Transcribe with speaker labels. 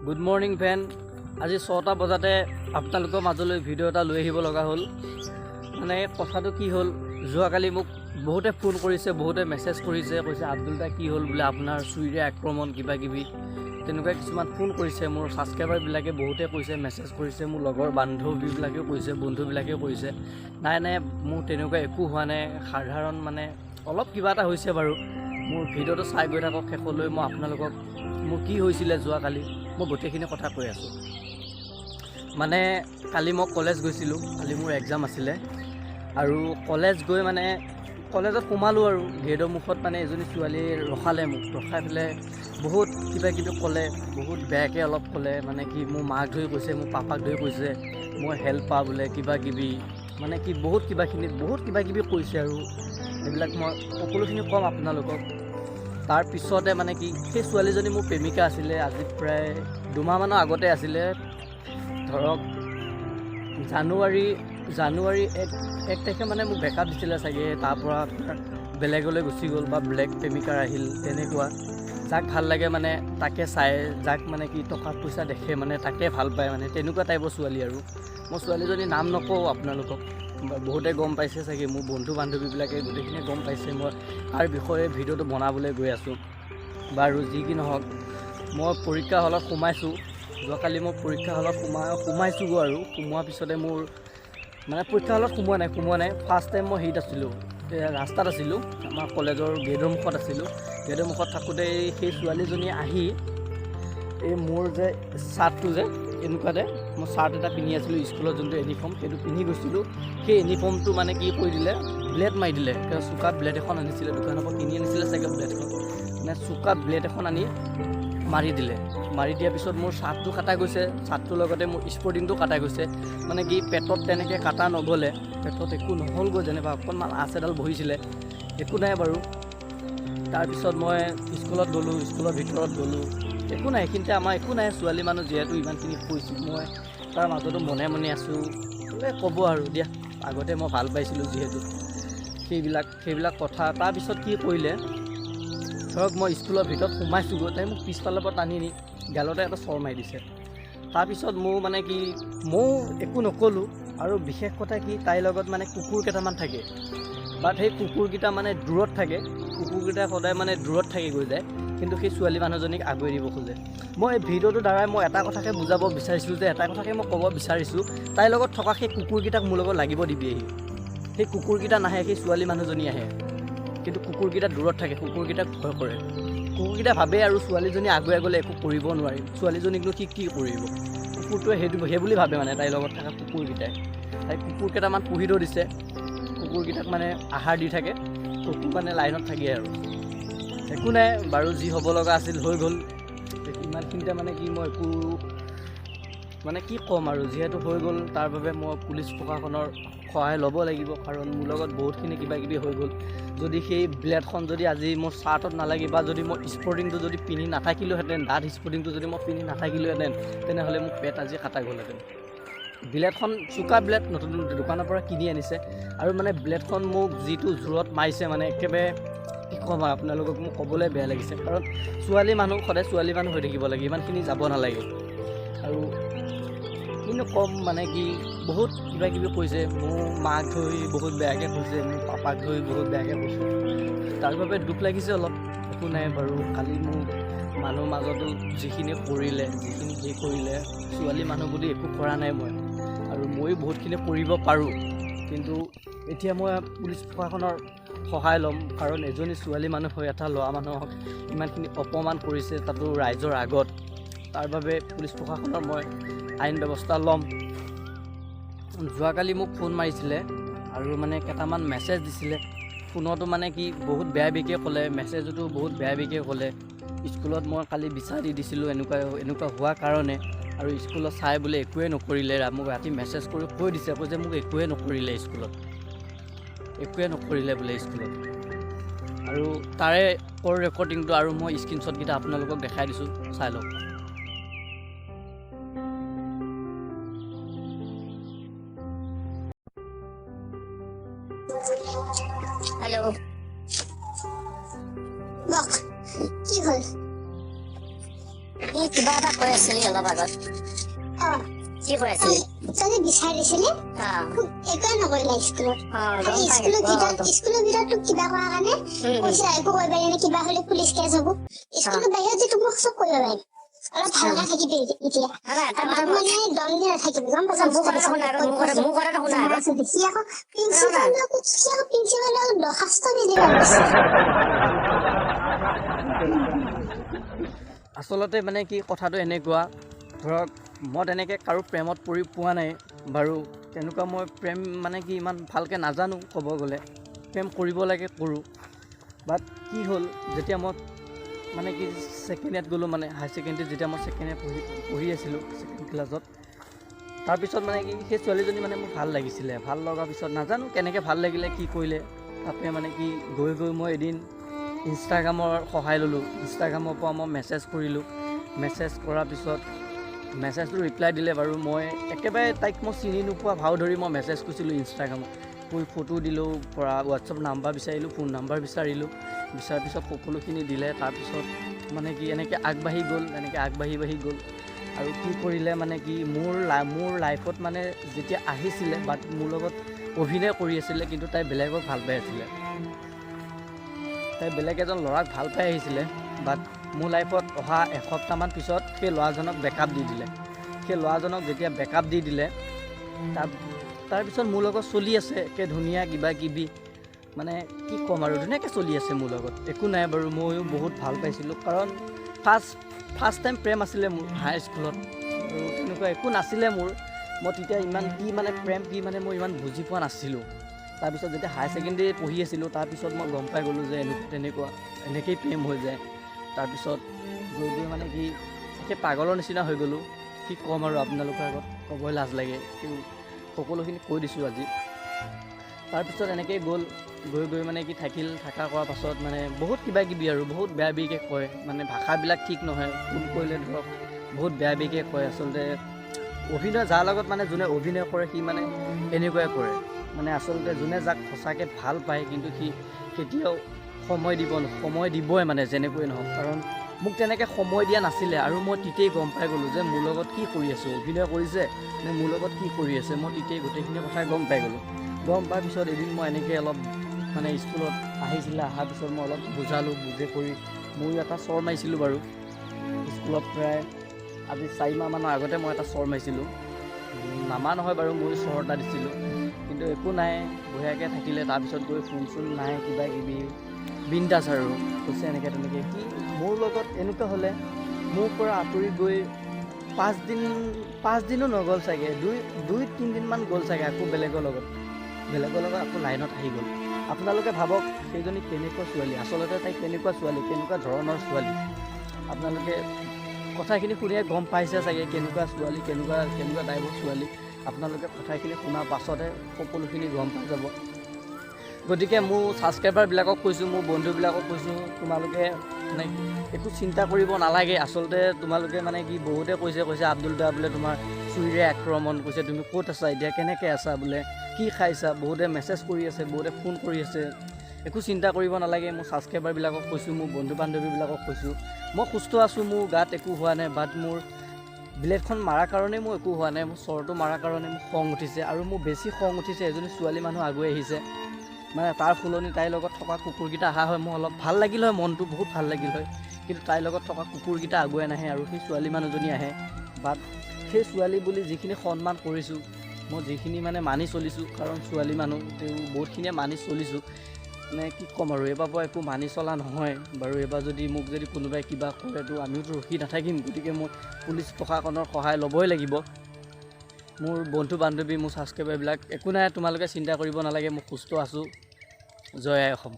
Speaker 1: Good morning friend. আজি 6টা বজাতে আপোনালোকৰ মাজলৈ ভিডিঅ' এটা লৈ আহিব লগা হ'ল। মানে কথাটো কি হ'ল, যোৱাকালি মোক বহুতে ফোন কৰিছে, বহুতে মেছেজ কৰিছে, কৈছে আব্দুল দা কি হ'ল বোলে আপোনাৰ চুৰিৰে আক্ৰমণ কিবা কিবি তেনেকুৱা কিছুমান ফোন কৰিছে। মোৰ ছাবস্ক্ৰাইবাৰবিলাকে বহুতে কৈছে, মেছেজ কৰিছে, মোৰ লগৰ বান্ধৱীবিলাকেও কৈছে, বন্ধুবিলাকেও কৈছে। নাই মোৰ তেনেকুৱা একো হোৱা নাই, সাধাৰণ মানে অলপ কিবা এটা হৈছে বাৰু। মোৰ ভিডিঅ'টো চাই গৈ থাকক, শেষলৈ মই আপোনালোকক মোৰ কি হৈছিলে যোৱাকালি মই গোটেইখিনি কথা কৈ আছোঁ। মানে কালি মই কলেজ গৈছিলোঁ, কালি মোৰ এক্সাম আছিলে আৰু কলেজ গৈ মানে কলেজত সোমালোঁ আৰু গেটৰ মুখত মানে এজনী ছোৱালীয়ে ৰখালে মোক, ৰখাই পেলাই বহুত কিবা কিবি ক'লে, বহুত বেয়াকৈ অলপ ক'লে। মানে কি মোৰ মাক ধৰি কৈছে, মোৰ পাপাক ধৰি কৈছে, মই হেল্প পা বোলে কিবা কিবি, মানে কি বহুত কিবা কিবি কৈছে আৰু এইবিলাক মই সকলোখিনি ক'ম আপোনালোকক। তাৰপিছতে মানে কি সেই ছোৱালীজনী মোৰ প্ৰেমিকা আছিলে, আজি প্ৰায় 2 মাহমানৰ আগতে আছিলে। ধৰক জানুৱাৰী 1 তাৰিখে মানে মোক বেকআপ দিছিলে চাগে, তাৰপৰা বেলেগলৈ গুচি গ'ল বা বেলেগ প্ৰেমিকাৰ আহিল তেনেকুৱা। যাক ভাল লাগে মানে তাকে চায়, যাক মানে কি টকা পইচা দেখে মানে তাকে ভাল পায়, মানে তেনেকুৱা টাইপৰ ছোৱালী আৰু। মই ছোৱালীজনীৰ নাম নকওঁ, আপোনালোকক বহুতে গম পাইছে চাগে, মোৰ বন্ধু বান্ধৱীবিলাকে গোটেইখিনিয়ে গম পাইছে মই তাৰ বিষয়ে ভিডিঅ'টো বনাবলৈ গৈ আছোঁ। বাৰু যি কি নহওক, মই পৰীক্ষা হলত সোমাইছোঁ। যোৱাকালি মই পৰীক্ষা হলত সোমাইছোঁগৈ আৰু সোমোৱাৰ পিছতে মোৰ মানে পৰীক্ষা হলত সোমোৱা নাই। ফাৰ্ষ্ট টাইম মই হেৰিত আছিলোঁ, ৰাস্তাত আছিলোঁ, আমাৰ কলেজৰ গেটৰ মুখত আছিলোঁ। গেটৰ মুখত থাকোঁতে সেই ছোৱালীজনীয়ে আহি এই মোৰ যে চাৰ্টটো যে এনেকুৱাতে মই চাৰ্ট এটা পিন্ধি আছিলোঁ, স্কুলত যোনটো ইউনিফৰ্ম সেইটো পিন্ধি গৈছিলোঁ। সেই ইউনিফৰ্মটো মানে কি কৰি দিলে, ব্লেড মাৰি দিলে। চোকা ব্লেড এখন আনিছিলে, দোকানৰ পৰা কিনি আনিছিলে চাগে ব্লেডখন, মানে চোকা ব্লেড এখন আনি মাৰি দিলে। মাৰি দিয়াৰ পিছত মোৰ চাৰ্টটো কাটা গৈছে, চাৰ্টটোৰ লগতে মোৰ স্পৰ্টিংটো কাটা গৈছে। মানে কি পেটত তেনেকৈ কাটা নগ'লে, পেটত একো নহ'লগৈ, যেনিবা অকণমান আঁচ এডাল বহিছিলে, একো নাই বাৰু। তাৰপিছত মই স্কুলত গ'লোঁ, স্কুলৰ ভিতৰত গ'লোঁ, একো নাই, সেইখিনিতে আমাৰ একো নাই, ছোৱালী মানুহ যিহেতু ইমানখিনি কৈছোঁ। মই তাৰ মাজতো মনে আছোঁ, বোলে ক'ব আৰু দিয়া, আগতে মই ভাল পাইছিলোঁ যিহেতু, সেইবিলাক কথা। তাৰপিছত কি কৰিলে, ধৰক মই স্কুলৰ ভিতৰত সোমাইছোঁগৈ, তাই মোক পিছফালৰ পৰা টানি নি গালতে এটা চৰ মাৰি দিছে। তাৰপিছত মোৰ মানে কি ময়ো একো নক'লোঁ। আৰু বিশেষ কথা কি, তাইৰ লগত মানে কুকুৰ কেইটামান থাকে, বাট সেই কুকুৰকেইটা মানে দূৰত থাকে, কুকুৰকেইটা সদায় মানে দূৰত থাকি গৈ যায়, কিন্তু সেই ছোৱালী মানুহজনীক আগুৱাই দিব খোজে। মই এই ভিডিঅ'টোৰ দ্বাৰাই মই এটা কথাকে বুজাব বিচাৰিছোঁ, যে এটা কথাকে মই ক'ব বিচাৰিছোঁ, তাইৰ লগত থকা সেই কুকুৰকেইটাক মোৰ লগত লাগিব দিবিহি। সেই কুকুৰকেইটা নাহে, সেই ছোৱালী মানুহজনী আহে, কিন্তু কুকুৰকেইটা দূৰত থাকে, কুকুৰকেইটাক ভয় কৰে। কুকুৰকেইটা ভাবে আৰু ছোৱালীজনী আগুৱাই গ'লে একো কৰিব নোৱাৰিম, ছোৱালীজনীকনো কি কৰিব, কুকুৰটোৱে সেই বুলি ভাবে মানে তাইৰ লগত থকা কুকুৰকেইটাই। তাই কুকুৰ কেইটামান পুহি থৈ দিছে, কুকুৰকেইটাক মানে আহাৰ দি থাকে, কুকুৰ মানে লাইনত থাকে আৰু। একো নাই বাৰু, যি হ'ব লগা আছিল হৈ গ'ল। ইমানখিনিতে মানে কি মই একো মানে কি ক'ম আৰু, যিহেতু হৈ গ'ল তাৰ বাবে মই পুলিচ প্ৰশাসনৰ সহায় ল'ব লাগিব, কাৰণ মোৰ লগত বহুতখিনি কিবা কিবি হৈ গ'ল। যদি সেই ব্লেডখন যদি আজি মোৰ চাৰ্টত নালাগি, বা যদি মই স্পৰ্টিংটো যদি পিন্ধি নাথাকিলোহেঁতেন, ডাঠ স্পৰ্টিংটো যদি মই পিন্ধি নাথাকিলোহেঁতেন, তেনেহ'লে মোক পেট আজি কাটা গ'লহেঁতেন। ব্লেডখন চোকা ব্লেড, নতুন দোকানৰ পৰা কিনি আনিছে, আৰু মানে ব্লেডখন মোক যিটো জোৰত মাৰিছে, মানে একেবাৰে কি ক'ম আৰু আপোনালোকক, মোক ক'বলৈ বেয়া লাগিছে। কাৰণ ছোৱালী মানুহ সদায় ছোৱালী মানুহ হৈ থাকিব লাগে, ইমানখিনি যাব নালাগে। আৰু কিন্তু ক'ম মানে কি, বহুত কিবা কিবি কৈছে, মোৰ মাক ধৰি বহুত বেয়াকৈ কৈছে, মোৰ পাপাক ধৰি বহুত বেয়াকৈ কৈছে। তাৰ বাবে দুখ লাগিছে অলপ, একো নাই বাৰু। কালি মোক মানুহৰ মাজতো যিখিনি কৰিলে, ছোৱালী মানুহ বুলি একো কৰা নাই মই, আৰু ময়ো বহুতখিনি কৰিব পাৰোঁ। কিন্তু এতিয়া মই পুলিচ প্ৰশাসনৰ সহায় ল'ম, কাৰণ এজনী ছোৱালী মানুহ হৈ এটা ল'ৰা মানুহক ইমানখিনি অপমান কৰিছে, তাতো ৰাইজৰ আগত। তাৰ বাবে পুলিচ প্ৰশাসনৰ মই আইন ব্যৱস্থা ল'ম। যোৱাকালি মোক ফোন মাৰিছিলে আৰু মানে কেইটামান মেছেজ দিছিলে। ফোনতো মানে কি বহুত বেয়াকৈ ক'লে, মেছেজতো বহুত বেয়াকৈ ক'লে। স্কুলত মই কালি বিচাৰ দি দিছিলোঁ এনেকুৱা হোৱাৰ কাৰণে, আৰু স্কুলত চাই বোলে একোৱে নকৰিলে। মোক ৰাতি মেছেজ কৰি কৈ দিছে, যে মোক একোৱে নকৰিলে স্কুলত, বোলে স্কুলত। আৰু তাৰে কল ৰেকৰ্ডিংটো আৰু মই স্ক্ৰীনশ্বটকেইটা আপোনালোকক দেখাই দিছোঁ, চাই লওক।
Speaker 2: हेलो बक की हल एक কিবা এটা কৈ আছিলি অলপ আগত কি কৈ আছিলি
Speaker 3: তই বিচাৰিছিলি একোৱে নকৰিলা স্কুলত স্কুলৰ ভিতৰত তোক কিবা কৰা কাৰণে কৈছে একো কৰিব পাৰিলে কিবা হলে পুলিচ কেছ হব স্কুলৰ বাহিৰত যে তোক চব কৰিব পাৰিম অলপ ভালকে থাকিবি এতিয়া মানে দম দি নাথাকিবি গম পাইছ প্ৰিন্সিপালক দৰ্খাস্ত নিদিলে
Speaker 1: আচলতে মানে কি কথাটো এনেকুৱা ধৰক মই তেনেকৈ কাৰো প্ৰেমত পৰি পোৱা নাই বাৰু তেনেকুৱা মই প্ৰেম মানে কি ইমান ভালকৈ নাজানো ক'ব গ'লে প্ৰেম কৰিব লাগে কৰোঁ বাট কি হ'ল যেতিয়া মই মানে কি ছেকেণ্ড ইয়াৰত গ'লোঁ মানে হায়াৰ ছেকেণ্ডেৰীত যেতিয়া মই ছেকেণ্ড ইয়াৰ পঢ়ি আছিলোঁ ছেকেণ্ড ক্লাছত তাৰপিছত মানে কি সেই ছোৱালীজনী মানে মোৰ ভাল লাগিছিলে ভাল লগাৰ পিছত নাজানো কেনেকৈ ভাল লাগিলে কি কৰিলে তাতে মানে কি গৈ মই এদিন ইনষ্টাগ্ৰামৰ সহায় ল'লোঁ ইনষ্টাগ্ৰামৰ পৰা মই মেছেজ কৰিলোঁ মেছেজ কৰাৰ পিছত মেছেজটো ৰিপ্লাই দিলে বাৰু মই একেবাৰে তাইক মই চিনি নোপোৱা ভাও ধৰি মই মেছেজ কৰিছিলোঁ ইনষ্টাগ্ৰামত কৈ ফটো দিলোঁ পৰা হোৱাটছআপ নাম্বাৰ বিচাৰিলোঁ ফোন নাম্বাৰ বিচাৰিলোঁ বিচাৰাৰ পিছত সকলোখিনি দিলে তাৰপিছত মানে কি এনেকৈ আগবাঢ়ি গ'ল আৰু কি কৰিলে মানে কি মোৰ লাইফত মানে যেতিয়া আহিছিলে বাট মোৰ লগত অভিনয় কৰি আছিলে কিন্তু তাই বেলেগক ভাল পাই আছিলে তাই বেলেগ এজন ল'ৰাক ভাল পাই আহিছিলে বাট মোৰ লাইফত অহা এসপ্তাহমান পিছত সেই ল'ৰাজনক বেকআপ দি দিলে সেই ল'ৰাজনক যেতিয়া বেকআপ দি দিলে তাৰপিছত মোৰ লগত চলি আছে একে ধুনীয়া কিবা কিবি মানে কি ক'ম আৰু ধুনীয়াকৈ চলি আছে মোৰ লগত একো নাই বাৰু ময়ো বহুত ভাল পাইছিলোঁ কাৰণ ফাৰ্ষ্ট টাইম প্ৰেম আছিলে মোৰ হাই স্কুলত আৰু তেনেকুৱা একো নাছিলে মোৰ মই তেতিয়া ইমান কি মানে প্ৰেম কি মানে মই ইমান বুজি পোৱা নাছিলোঁ তাৰপিছত যেতিয়া হায়াৰ ছেকেণ্ডেৰী পঢ়ি আছিলোঁ তাৰপিছত মই গম পাই গ'লোঁ যে এনেকৈয়ে প্ৰেম হৈ যায় তাৰপিছত গৈ মানে কি সেই পাগলৰ নিচিনা হৈ গ'লোঁ কি ক'ম আৰু আপোনালোকৰ আগত ক'বই লাজ লাগে কিন্তু সকলোখিনি কৈ দিছোঁ আজি তাৰপিছত এনেকৈয়ে গৈ মানে কি থকা কৰাৰ পাছত মানে বহুত কিবা কিবি আৰু বহুত বেয়া বেয়িকৈ কয় মানে ভাষাবিলাক ঠিক নহয় ফোন কৰিলে ধৰক বহুত বেয়া বেয়িকৈ কয় আচলতে অভিনয় যাৰ লগত মানে যোনে অভিনয় কৰে সি মানে এনেকুৱাই কৰে মানে আচলতে যোনে যাক সঁচাকৈ ভাল পায় কিন্তু সি কেতিয়াও সময় দিবই মানে যেনেকৈ নহওক কাৰণ মোক তেনেকৈ সময় দিয়া নাছিলে আৰু মই তেতিয়াই গম পাই গ'লোঁ যে মোৰ লগত কি কৰি আছোঁ অভিনয় কৰিছে নে মোৰ লগত কি কৰি আছে মই তেতিয়াই গোটেইখিনি কথাই গম পাই গ'লোঁ গম পোৱাৰ পিছত এদিন মই এনেকৈ অলপ মানে স্কুলত আহিছিলে অহাৰ পিছত মই অলপ বুজালোঁ কৰি ময়ো এটা চৰ মাৰিছিলোঁ বাৰু স্কুলত প্ৰায় আজি 4 মাহমানৰ আগতে মই এটা চৰ মাৰিছিলোঁ নামা নহয় বাৰু ময়ো চৰ এটা দিছিলোঁ কিন্তু একো নাই বঢ়িয়াকৈ থাকিলে তাৰপিছত গৈ ফোন চোন নাই কিবা কিবি বিন্দাছ আৰু কৈছে এনেকৈ তেনেকৈ কি মোৰ লগত এনেকুৱা হ'লে মোৰ পৰা আঁতৰি গৈ 5 দিনো নগ'ল চাগে 2-3 দিনমান গ'ল চাগে আকৌ বেলেগৰ লগত আকৌ লাইনত আহি গ'ল আপোনালোকে ভাবক সেইজনী কেনেকুৱা ছোৱালী আচলতে তাই কেনেকুৱা ছোৱালী কেনেকুৱা ধৰণৰ ছোৱালী আপোনালোকে কথাখিনি শুনিয়ে গম পাইছে চাগে কেনেকুৱা ছোৱালী কেনেকুৱা টাইপৰ ছোৱালী আপোনালোকে কথাখিনি শুনাৰ পাছতে সকলোখিনি গম পাই যাব গতিকে মোৰ ছাবস্ক্ৰাইবাৰবিলাকক কৈছোঁ মোৰ বন্ধুবিলাকক কৈছোঁ তোমালোকে মানে একো চিন্তা কৰিব নালাগে আচলতে তোমালোকে মানে কি বহুতে কৈছে আব্দুল দা বোলে তোমাৰ চুৰিৰে আক্ৰমণ কৈছে তুমি ক'ত আছা এতিয়া কেনেকৈ আছা বোলে কি খাইছা বহুতে মেছেজ কৰি আছে বহুতে ফোন কৰি আছে একো চিন্তা কৰিব নালাগে মোৰ ছাবস্ক্ৰাইবাৰবিলাকক কৈছোঁ মোৰ বন্ধু বান্ধৱীবিলাকক কৈছোঁ মই সুস্থ আছোঁ মোৰ গাত একো হোৱা নাই বাট মোৰ ব্লেডখন মাৰাৰ কাৰণে মোৰ একো হোৱা নাই মোৰ চৰটো মাৰাৰ কাৰণে মোৰ খং উঠিছে আৰু মোৰ বেছি খং উঠিছে এজনী ছোৱালী মানুহ আগুৱাই আহিছে মানে তাৰ ফুলনি তাইৰ লগত থকা কুকুৰকেইটা অহা হয় মোৰ অলপ ভাল লাগিল হয় মনটো বহুত ভাল লাগিল হয় কিন্তু তাইৰ লগত থকা কুকুৰকেইটা আগুৱাই নাহে আৰু সেই ছোৱালী মানুহজনী আহে বাট সেই ছোৱালী বুলি যিখিনি সন্মান কৰিছোঁ মই যিখিনি মানে মানি চলিছোঁ কাৰণ ছোৱালী মানুহ তেওঁ বহুতখিনিয়ে মানি চলিছোঁ মানে কি ক'ম আৰু এইবাৰ পৰা একো মানি চলা নহয় বাৰু এইবাৰ যদি মোক কোনোবাই কিবা কৰেতো আমিওতো ৰখি নাথাকিম গতিকে মই পুলিচ প্ৰশাসনৰ সহায় ল'বই লাগিব মোৰ বন্ধু বান্ধৱী মোৰ ছাবস্ক্ৰাইবাৰবিলাক একো নাই তোমালোকে চিন্তা কৰিব নালাগে মই সুস্থ আছোঁ জয় আই অসম